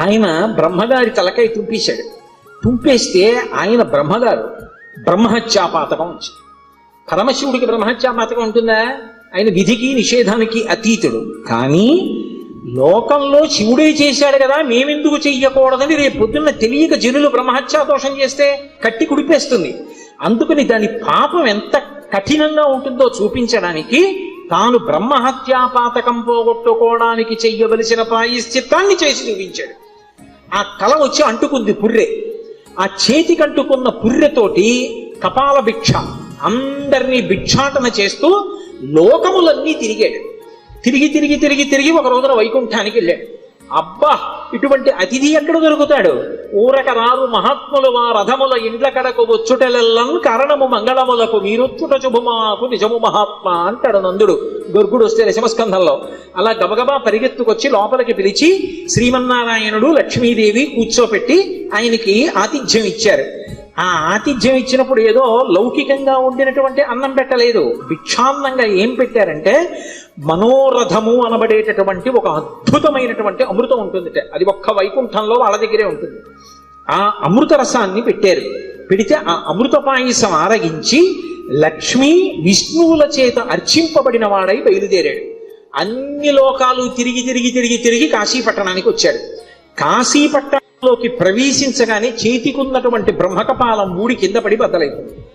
ఆయన బ్రహ్మగారి తలకాయ తుంపేశాడు. తుంపేస్తే ఆయన బ్రహ్మగారు బ్రహ్మహత్యాపాతకం వచ్చింది. పరమశివుడికి బ్రహ్మహత్యాపాతకం ఉంటుందా? ఆయన విధికి నిషేధానికి అతీతుడు. కానీ లోకంలో శివుడే చేశాడు కదా, మేమెందుకు చెయ్యకూడదని రేపు పొద్దున్న తెలియక జనులు బ్రహ్మహత్యా దోషం చేస్తే కట్టి కుడిపేస్తుంది. అందుకని దాని పాపం ఎంత కఠినంగా ఉంటుందో చూపించడానికి తాను బ్రహ్మహత్యాపాతకం పోగొట్టుకోవడానికి చెయ్యవలసిన ప్రాయశ్చిత్తాన్ని చేసి చూపించాడు. ఆ తల వచ్చి అంటుకుంది పుర్రె. ఆ చేతికి అంటుకున్న పుర్రెతోటి కపాల భిక్ష అందరినీ భిక్షాటన చేస్తూ లోకములన్నీ తిరిగాడు. తిరిగి తిరిగి తిరిగి తిరిగి ఒక రోజున వైకుంఠానికి వెళ్ళాడు. అబ్బా, ఇటువంటి అతిథి ఎక్కడ దొరుకుతాడు? ఊరక రారు మహాత్ములు మా రథముల ఇండ్ల కడకు వచ్చుటెల్లన్ కారణము మంగళములకు మీరొచ్చుట శుభమాకు నిజము మహాత్మా అంటాడు నందుడు గొర్గుడు వస్తే దశమస్కంధంలో. అలా గబగబా పరిగెత్తుకొచ్చి లోపలికి పిలిచి శ్రీమన్నారాయణుడు లక్ష్మీదేవి కూర్చోపెట్టి ఆయనకి ఆతిథ్యం ఇచ్చారు. ఆ ఆతిథ్యం ఇచ్చినప్పుడు ఏదో లౌకికంగా ఉండినటువంటి అన్నం పెట్టలేదు. భిక్షాన్నంగా ఏం పెట్టారంటే మనోరథము అనబడేటటువంటి ఒక అద్భుతమైనటువంటి అమృతం ఉంటుందిట. అది ఒక్క వైకుంఠంలో వాళ్ళ దగ్గరే ఉంటుంది. ఆ అమృత రసాన్ని పెట్టారు. పెడితే ఆ అమృత పాయసం ఆరగించి లక్ష్మీ విష్ణువుల చేత అర్చింపబడిన వాడై బయలుదేరాడు. అన్ని లోకాలు తిరిగి తిరిగి తిరిగి తిరిగి కాశీపట్టణానికి వచ్చాడు. కాశీపట్టణంలోకి ప్రవేశించగానే చేతికున్నటువంటి బ్రహ్మకపాలం మూడి కింద పడి బద్దలైపోయింది.